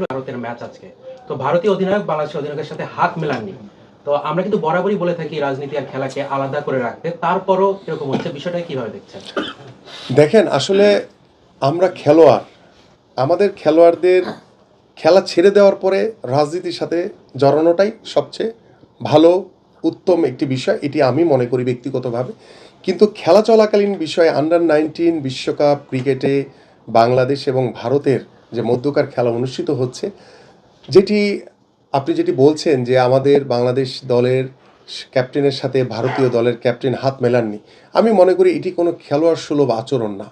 ভারতের ম্যাচ আজকে। তো ভারতীয় অধিনায়ক বাংলাদেশের অধিনায়কের সাথে হাত মেলাননি। তো আমরা কিন্তু বরাবরই বলে থাকি রাজনীতি আর খেলাকে আলাদা করে রাখতে। তারপরও এরকম হচ্ছে, বিষয়টা কিভাবে দেখছেন? দেখেন, আসলে আমরা খেলোয়াড়, আমাদের খেলোয়াড়দের খেলা ছেড়ে দেওয়ার পরে রাজনীতির সাথে জড়ানোটাই সবচেয়ে ভালো, উত্তম একটি বিষয়, এটি আমি মনে করি ব্যক্তিগতভাবে। কিন্তু খেলা চলাকালীন বিষয়ে আন্ডার-19 বিশ্বকাপ ক্রিকেটে বাংলাদেশ এবং ভারতের যে মধ্যকার খেলা অনুষ্ঠিত হচ্ছে, যেটি আপনি যেটি বলছেন যে আমাদের বাংলাদেশ দলের ক্যাপ্টেনের সাথে ভারতীয় দলের ক্যাপ্টেন হাত মেলাননি, আমি মনে করি এটি কোনো খেলোয়াড় সুলভ আচরণ না।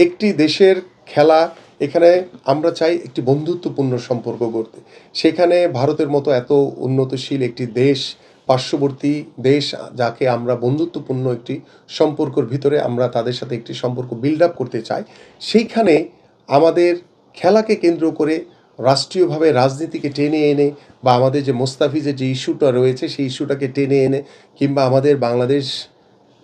একটি দেশের খেলা, এখানে আমরা চাই একটি বন্ধুত্বপূর্ণ সম্পর্ক গড়তে। সেখানে ভারতের মতো এত উন্নতশীল একটি দেশ, পার্শ্ববর্তী দেশ, যাকে আমরা বন্ধুত্বপূর্ণ একটি সম্পর্কের ভিতরে আমরা তাদের সাথে একটি সম্পর্ক বিল্ড আপ করতে চাই, সেইখানে আমাদের খেলাকে কেন্দ্র করে রাষ্ট্রীয়ভাবে রাজনীতিকে টেনে এনে, বা আমাদের যে মোস্তাফিজের যে ইস্যুটা রয়েছে সেই ইস্যুটাকে টেনে এনে, কিংবা আমাদের বাংলাদেশ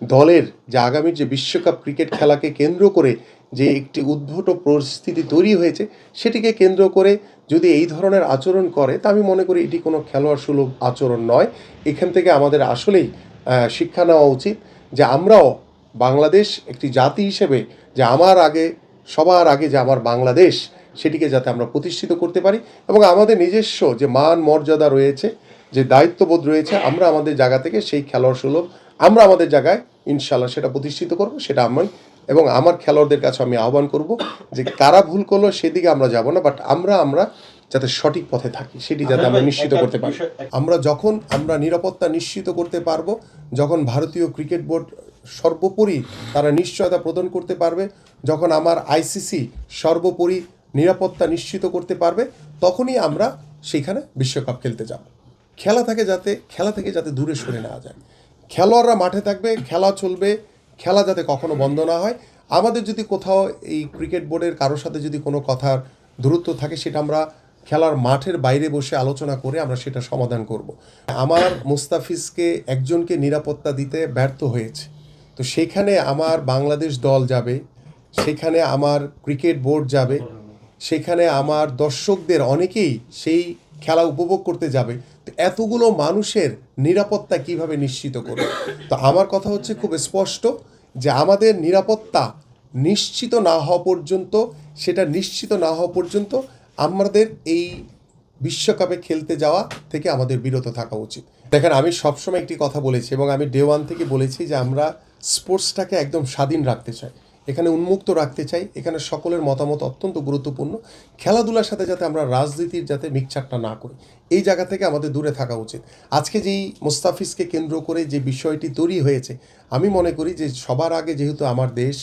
দলের যে আগামীর যে বিশ্বকাপ ক্রিকেট খেলাকে কেন্দ্র করে যে একটি উদ্ভট পরিস্থিতি তৈরি হয়েছে, সেটিকে কেন্দ্র করে যদি এই ধরনের আচরণ করে, তা আমি মনে করি এটি কোনো খেলোয়াড় সুলভ আচরণ নয়। এখান থেকে আমাদের আসলেই শিক্ষা নেওয়া উচিত যে আমরাও বাংলাদেশ একটি জাতি হিসেবে, যে আমার আগে, সবার আগে যে আমার বাংলাদেশ, সেটিকে যাতে আমরা প্রতিষ্ঠিত করতে পারি, এবং আমাদের নিজস্ব যে মান মর্যাদা রয়েছে, যে দায়িত্ববোধ রয়েছে, আমরা আমাদের জায়গা থেকে সেই খেলোয়াড় সুলভ আমরা আমাদের জায়গায় ইনশাল্লাহ সেটা প্রতিষ্ঠিত করব। সেটা আমি এবং আমার খেলোয়াড়দের কাছে আমি আহ্বান করব যে কারা ভুল করলো সেদিকে আমরা যাব না, বাট আমরা যাতে সঠিক পথে থাকি সেটি যাতে আমরা নিশ্চিত করতে পারি। আমরা নিরাপত্তা নিশ্চিত করতে পারবো, যখন ভারতীয় ক্রিকেট বোর্ড সর্বোপরি তারা নিশ্চয়তা প্রদান করতে পারবে, যখন আমার আইসিসি সর্বোপরি নিরাপত্তা নিশ্চিত করতে পারবে, তখনই আমরা সেখানে বিশ্বকাপ খেলতে যাব। খেলা থেকে যাতে দূরে সরে নেওয়া যায়। খেলোয়াড়রা মাঠে থাকবে, খেলা চলবে, খেলা যাতে কখনো বন্ধ না হয়। আমাদের যদি কোথাও এই ক্রিকেট বোর্ডের কারোর সাথে যদি কোনো কথার দূরত্ব থাকে, সেটা আমরা খেলার মাঠের বাইরে বসে আলোচনা করে আমরা সেটা সমাধান করব। আমার মুস্তাফিজকে একজনকে নিরাপত্তা দিতে ব্যর্থ হয়েছে, তো সেখানে আমার বাংলাদেশ দল যাবে, সেখানে আমার ক্রিকেট বোর্ড যাবে, সেখানে আমার দর্শকদের অনেকেই সেই খেলা উপভোগ করতে যাবে। তো এতগুলো মানুষের নিরাপত্তা কিভাবে নিশ্চিত করবে? তো আমার কথা হচ্ছে খুব স্পষ্ট, যে আমাদের নিরাপত্তা নিশ্চিত না হওয়া পর্যন্ত, আমাদের এই বিশ্বকাপে খেলতে যাওয়া থেকে আমাদের বিরত থাকা উচিত। দেখেন, আমি সবসময় একটি কথা বলেছি, এবং আমি ডে ওয়ান থেকে বলেছি, যে আমরা স্পোর্টসটাকে একদম স্বাধীন রাখতে চাই, এখানে উন্মুক্ত রাখতে চাই, এখানে সকলের মতামত অত্যন্ত গুরুত্বপূর্ণ। খেলাধুলার সাথে যাতে আমরা রাজনীতির যাতে মিক্সচারটা না করি, এই জায়গা থেকে আমাদের দূরে থাকা উচিত। আজকে যেই মুস্তাফিজকে কেন্দ্র করে যে বিষয়টি তৈরি হয়েছে, আমি মনে করি যে সবার আগে যেহেতু আমার দেশ,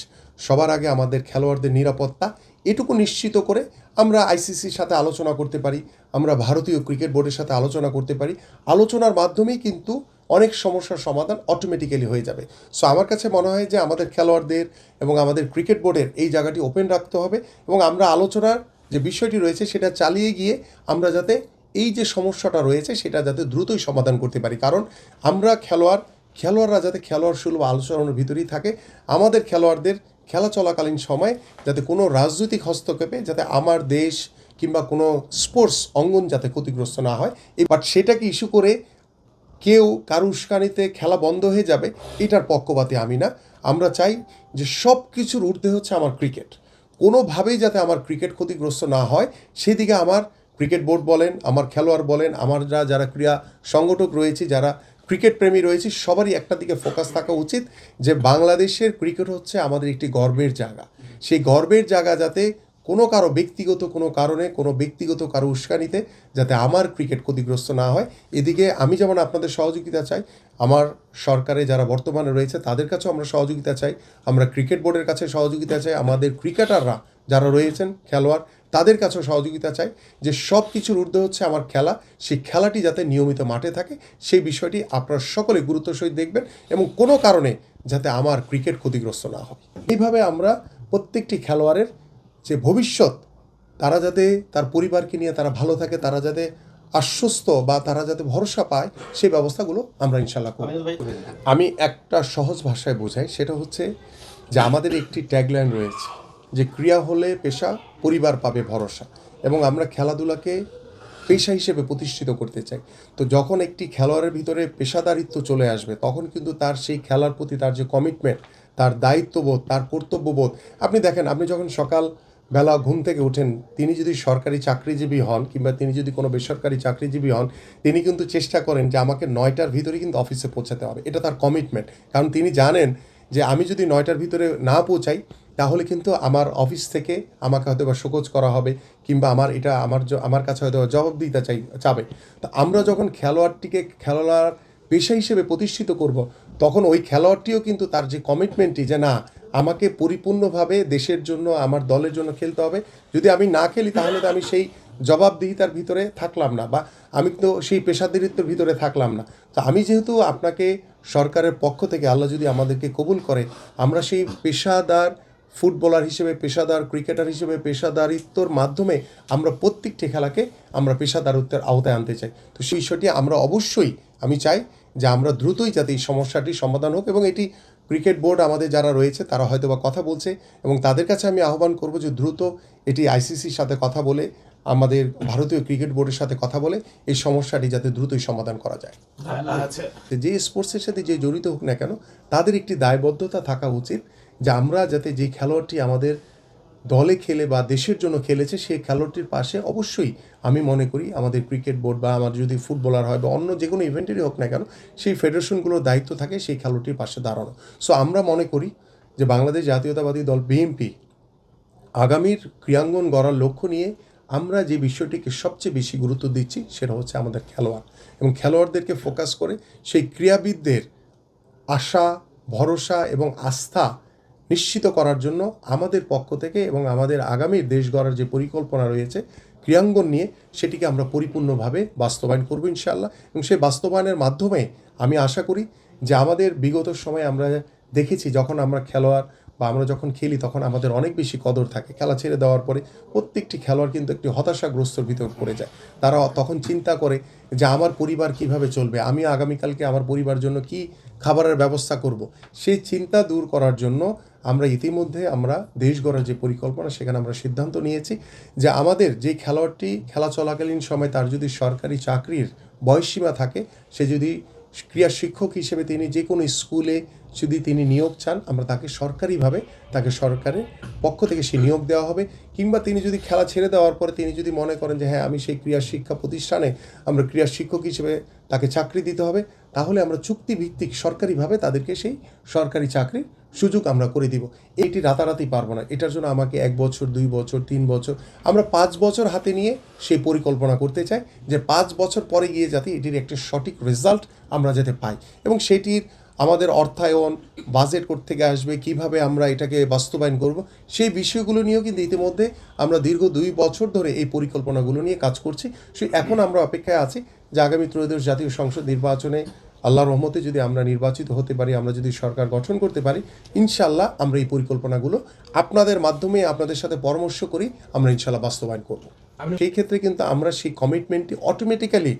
সবার আগে আমাদের খেলোয়াড়দের নিরাপত্তা, এটুকু নিশ্চিত করে আমরা আইসিসির সাথে আলোচনা করতে পারি, আমরা ভারতীয় ক্রিকেট বোর্ডের সাথে আলোচনা করতে পারি। আলোচনার মাধ্যমেই কিন্তু অনেক সমস্যার সমাধান অটোমেটিক্যালি হয়ে যাবে। সো আমার কাছে মনে হয় যে আমাদের খেলোয়াড়দের এবং আমাদের ক্রিকেট বোর্ডের এই জায়গাটি ওপেন রাখতে হবে, এবং আমরা আলোচনার যে বিষয়টি রয়েছে সেটা চালিয়ে গিয়ে আমরা যাতে এই যে সমস্যাটা রয়েছে সেটা যাতে দ্রুতই সমাধান করতে পারি। কারণ আমরা খেলোয়াড়রা যাতে খেলোয়াড় সুলভ আলোচনার ভিতরেই থাকে, আমাদের খেলোয়াড়দের খেলা চলাকালীন সময় যাতে কোনো রাজনৈতিক হস্তক্ষেপে যাতে আমার দেশ কিংবা কোনো স্পোর্টস অঙ্গন যাতে ক্ষতিগ্রস্ত না হয়, বাট সেটাকে ইস্যু করে কেউ কারো উস্কানিতে খেলা বন্ধ হয়ে যাবে, এটার পক্ষপাতী আমি না। আমরা চাই যে সব কিছুর ঊর্ধ্বে হচ্ছে আমার ক্রিকেট, কোনোভাবেই যাতে আমার ক্রিকেট ক্ষতিগ্রস্ত না হয়, সেদিকে আমার ক্রিকেট বোর্ড বলেন, আমার খেলোয়াড় বলেন, আমরা যারা ক্রীড়া সংগঠক রয়েছি, যারা ক্রিকেট প্রেমী রয়েছি, সবারই একটা দিকে ফোকাস থাকা উচিত, যে বাংলাদেশের ক্রিকেট হচ্ছে আমাদের একটি গর্বের জায়গা। সেই গর্বের জায়গা যাতে কোনো কারো ব্যক্তিগত কোনো কারণে, কোনো ব্যক্তিগত কারো উস্কানিতে যাতে আমার ক্রিকেট ক্ষতিগ্রস্ত না হয়, এদিকে আমি যেমন আপনাদের সহযোগিতা চাই, আমার সরকারে যারা বর্তমানে রয়েছে তাদের কাছেও আমরা সহযোগিতা চাই, আমরা ক্রিকেট বোর্ডের কাছে সহযোগিতা চাই, আমাদের ক্রিকেটাররা যারা রয়েছেন খেলোয়াড়, তাদের কাছেও সহযোগিতা চাই, যে সব কিছুর ঊর্ধ্বে হচ্ছে আমার খেলা, সেই খেলাটি যাতে নিয়মিত মাঠে থাকে, সেই বিষয়টি আপনারা সকলে গুরুত্বের সহিত দেখবেন, এবং কোনো কারণে যাতে আমার ক্রিকেট ক্ষতিগ্রস্ত না হয়। এইভাবে আমরা প্রত্যেকটি খেলোয়াড়ের যে ভবিষ্যৎ, তারা যাতে তার পরিবারকে নিয়ে তারা ভালো থাকে, তারা যাতে আশ্বস্ত বা তারা যাতে ভরসা পায়, সেই ব্যবস্থাগুলো আমরা ইনশাল্লাহ করব। আমি একটা সহজ ভাষায় বোঝাই, সেটা হচ্ছে যে আমাদের একটি ট্যাগলাইন রয়েছে, যে ক্রিয়া হলে পেশা, পরিবার পাবে ভরসা। এবং আমরা খেলাধুলাকে পেশা হিসেবে প্রতিষ্ঠিত করতে চাই। তো যখন একটি খেলোয়াড়ের ভিতরে পেশাদারিত্ব চলে আসবে তখন কিন্তু তার সেই খেলার প্রতি তার যে কমিটমেন্ট, তার দায়িত্ববোধ, তার কর্তব্যবোধ, আপনি দেখেন আপনি যখন সকালবেলা ঘুম থেকে ওঠেন, তিনি যদি সরকারি চাকরিজীবী হন কিংবা তিনি যদি কোনো বেসরকারি চাকরিজীবী হন, তিনি কিন্তু চেষ্টা করেন যে আমাকে 9টার ভিতরে কিন্তু অফিসে পৌঁছাতে হবে। এটা তার কমিটমেন্ট। কারণ তিনি জানেন যে আমি যদি 9টার ভিতরে না পৌঁছাই তাহলে কিন্তু আমার অফিস থেকে আমাকে হয়তো বা শোকজ করা হবে কিংবা আমার কাছে হয়তো জবাবদিহিতা চাবে। তো আমরা যখন খেলোয়াড়টিকে খেলোয়াড় পেশা হিসেবে প্রতিষ্ঠিত করব তখন ওই খেলোয়াড়টিও কিন্তু তার যে কমিটমেন্টটি যে না আমাকে পরিপূর্ণভাবে দেশের জন্য আমার দলের জন্য খেলতে হবে, যদি আমি না খেলি তাহলে তো আমি সেই জবাবদিহিতার ভিতরে থাকলাম না বা আমি তো সেই পেশাদারিত্বের ভিতরে থাকলাম না। তো আমি যেহেতু আপনাকে সরকারের পক্ষ থেকে আল্লাহ যদি আমাদেরকে কবুল করে আমরা সেই পেশাদার ফুটবলার হিসেবে, পেশাদার ক্রিকেটার হিসেবে পেশাদারিত্বর মাধ্যমে আমরা প্রত্যেকটি খেলাকে আমরা পেশাদারিত্বের আওতায় আনতে চাই। তো সেই বিষয়টি আমরা অবশ্যই আমি চাই যে আমরা দ্রুতই যাতে এই সমস্যাটির সমাধান হোক, এবং এটি ক্রিকেট বোর্ড আমাদের যারা রয়েছে তারা হয়তো বা কথা বলছে এবং তাদের কাছে আমি আহ্বান করব যে দ্রুত এটি আইসিসির সাথে কথা বলে আমাদের ভারতীয় ক্রিকেট বোর্ডের সাথে কথা বলে এই সমস্যাটি যাতে দ্রুতই সমাধান করা যায়। যে স্পোর্টসের সাথে যে জড়িত হোক না কেন তাদের একটি দায়বদ্ধতা থাকা উচিত যে আমরা যাতে যে খেলোয়াড়টি আমাদের দলে খেলে বা দেশের জন্য খেলেছে সেই খেলোয়াড়টির পাশে অবশ্যই আমি মনে করি আমাদের ক্রিকেট বোর্ড বা আমার যদি ফুটবলার হয় বা অন্য যে কোনো ইভেন্টেরই হোক না কেন সেই ফেডারেশনগুলোর দায়িত্ব থাকে সেই খেলোয়াড়টির পাশে দাঁড়ানো। সো আমরা মনে করি যে বাংলাদেশ জাতীয়তাবাদী দল বিএনপি আগামীর ক্রীড়াঙ্গন গড়ার লক্ষ্য নিয়ে আমরা যে বিষয়টিকে সবচেয়ে বেশি গুরুত্ব দিচ্ছি সেটা হচ্ছে আমাদের খেলোয়াড়, এবং খেলোয়াড়দেরকে ফোকাস করে সেই ক্রীড়াবিদদের আশা, ভরসা এবং আস্থা নিশ্চিত করার জন্য আমাদের পক্ষ থেকে এবং আমাদের আগামীর দেশ গড়ার যে পরিকল্পনা রয়েছে ক্রীড়াঙ্গন নিয়ে সেটিকে আমরা পরিপূর্ণভাবে বাস্তবায়ন করব ইনশাআল্লাহ। এবং সেই বাস্তবায়নের মাধ্যমে আমি আশা করি যে আমাদের বিগত সময়ে আমরা দেখেছি যখন আমরা খেলোয়াড় বা আমরা যখন খেলি তখন আমাদের অনেক বেশি কদর থাকে, খেলা ছেড়ে দেওয়ার পরে প্রত্যেকটি খেলোয়াড় কিন্তু একটি হতাশাগ্রস্তর ভিতর পড়ে যায়। তারা তখন চিন্তা করে যে আমার পরিবার কিভাবে চলবে, আমি আগামীকালকে আমার পরিবার জন্য কি খাবারের ব্যবস্থা করব। সেই চিন্তা দূর করার জন্য আমরা ইতিমধ্যে আমরা দেশ গড়ার যে পরিকল্পনা সেখানে আমরা সিদ্ধান্ত নিয়েছি যে আমাদের যে খেলোয়াড়টি খেলা চলাকালীন সময় তার যদি সরকারি চাকরির বয়সসীমা থাকে, সে যদি ক্রীড়া শিক্ষক হিসেবে তিনি যে কোনো স্কুলে যদি তিনি নিয়োগ চান আমরা তাকে সরকারিভাবে তাকে সরকারের পক্ষ থেকে সে নিয়োগ দেওয়া হবে, কিংবা তিনি যদি খেলা ছেড়ে দেওয়ার পরে তিনি যদি মনে করেন যে হ্যাঁ আমি সেই ক্রীড়া শিক্ষা প্রতিষ্ঠানে আমরা ক্রীড়া শিক্ষক হিসেবে তাকে চাকরি দিতে হবে, তাহলে আমরা চুক্তিভিত্তিক সরকারিভাবে তাদেরকে সেই সরকারি চাকরির সুযোগ আমরা করে দিব। এইটি রাতারাতি পারবো না, এটার জন্য আমাকে 1 বছর 2 বছর 3 বছর আমরা 5 বছর হাতে নিয়ে সেই পরিকল্পনা করতে চাই যে 5 বছর পরে গিয়ে যাতে এটির একটা সঠিক রেজাল্ট আমরা যাতে পাই, এবং সেটির আমাদের অর্থায়ন বাজেট থেকে আসবে, কিভাবে আমরা এটাকে বাস্তবায়ন করব সেই বিষয়গুলো নিয়েও কিন্তু ইতিমধ্যে আমরা দীর্ঘ 2 বছর ধরে এই পরিকল্পনাগুলো নিয়ে কাজ করছি। এখন আমরা অপেক্ষায় আছি যে আগামী ত্রয়োদশ জাতীয় সংসদ নির্বাচনে আল্লাহর রহমতে যদি আমরা নির্বাচিত হতে পারি, আমরা যদি সরকার গঠন করতে পারি, ইনশাআল্লাহ আমরা এই পরিকল্পনাগুলো আপনাদের মাধ্যমে আপনাদের সাথে পরামর্শ করি আমরা ইনশাআল্লাহ বাস্তবায়ন করব। সেই ক্ষেত্রে কিন্তু আমরা সেই কমিটমেন্টটি অটোমেটিক্যালি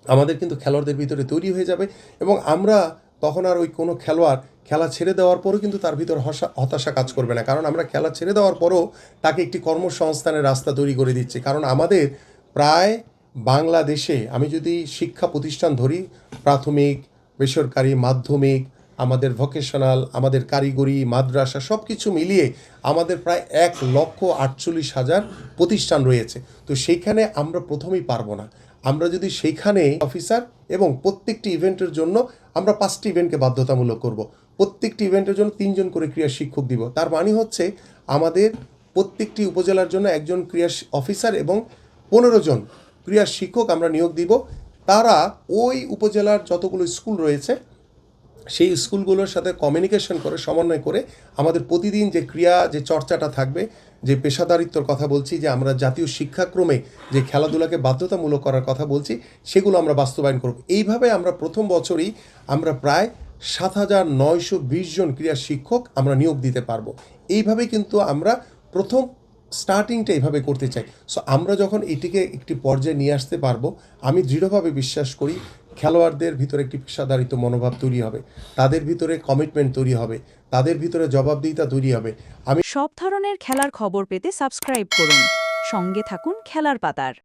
আমাদের কিন্তু খেলোয়াড়দের ভিতরে তৈরি হয়ে যাবে, এবং আমরা তখন আর ওই কোনো খেলোয়াড় খেলা ছেড়ে দেওয়ার পরও কিন্তু তার ভিতর হতাশা কাজ করবে না, কারণ আমরা খেলা ছেড়ে দেওয়ার পরও তাকে একটি কর্মসংস্থানের রাস্তা তৈরি করে দিচ্ছি। কারণ আমাদের প্রায় বাংলাদেশে আমি যদি শিক্ষা প্রতিষ্ঠান ধরি, প্রাথমিক, বেসরকারি, মাধ্যমিক, আমাদের ভোকেশনাল, আমাদের কারিগরি, মাদ্রাসা সব কিছু মিলিয়ে আমাদের প্রায় 1,48,000 প্রতিষ্ঠান রয়েছে। তো সেইখানে আমরা প্রথমেই পারবো না, আমরা যদি সেইখানে অফিসার এবং প্রত্যেকটি ইভেন্টের জন্য আমরা 5টি ইভেন্টকে বাধ্যতামূলক করব, প্রত্যেকটি ইভেন্টের জন্য 3 জন করে ক্রীড়া শিক্ষক দিব। তার মানে হচ্ছে আমাদের প্রত্যেকটি উপজেলার জন্য 1 জন ক্রীড়া অফিসার এবং 15 জন ক্রীড়া শিক্ষক আমরা নিয়োগ দিব। তারা ওই উপজেলার যতগুলো স্কুল রয়েছে সেই স্কুলগুলোর সাথে কমিউনিকেশন করে সমন্বয় করে আমাদের প্রতিদিন যে ক্রিয়া যে চর্চাটা থাকবে, যে পেশাদারিত্বর কথা বলছি, যে আমরা জাতীয় শিক্ষাক্রমে যে খেলাধুলাকে বাধ্যতামূলক করার কথা বলছি, সেগুলো আমরা বাস্তবায়ন করব। এইভাবে আমরা প্রথম বছরই আমরা প্রায় 7,920 জন ক্রীড়া শিক্ষক আমরা নিয়োগ দিতে পারবো। এইভাবে কিন্তু আমরা প্রথম স্টার্টিংটা এইভাবে করতে চাই। সো আমরা যখন এটিকে একটি পর্যায়ে নিয়ে আসতে পারবো, আমি দৃঢ়ভাবে বিশ্বাস করি খেলোয়াড়দের ভিতরে একটি পেশাদারিত্ব মনোভাব তৈরি হবে, তাদের ভিতরে কমিটমেন্ট তৈরি হবে, তাদের ভিতরে জবাবদিহিতা তৈরি হবে। সব ধরনের খেলার খবর পেতে সাবস্ক্রাইব করুন সঙ্গে থাকুন খেলার পাতার।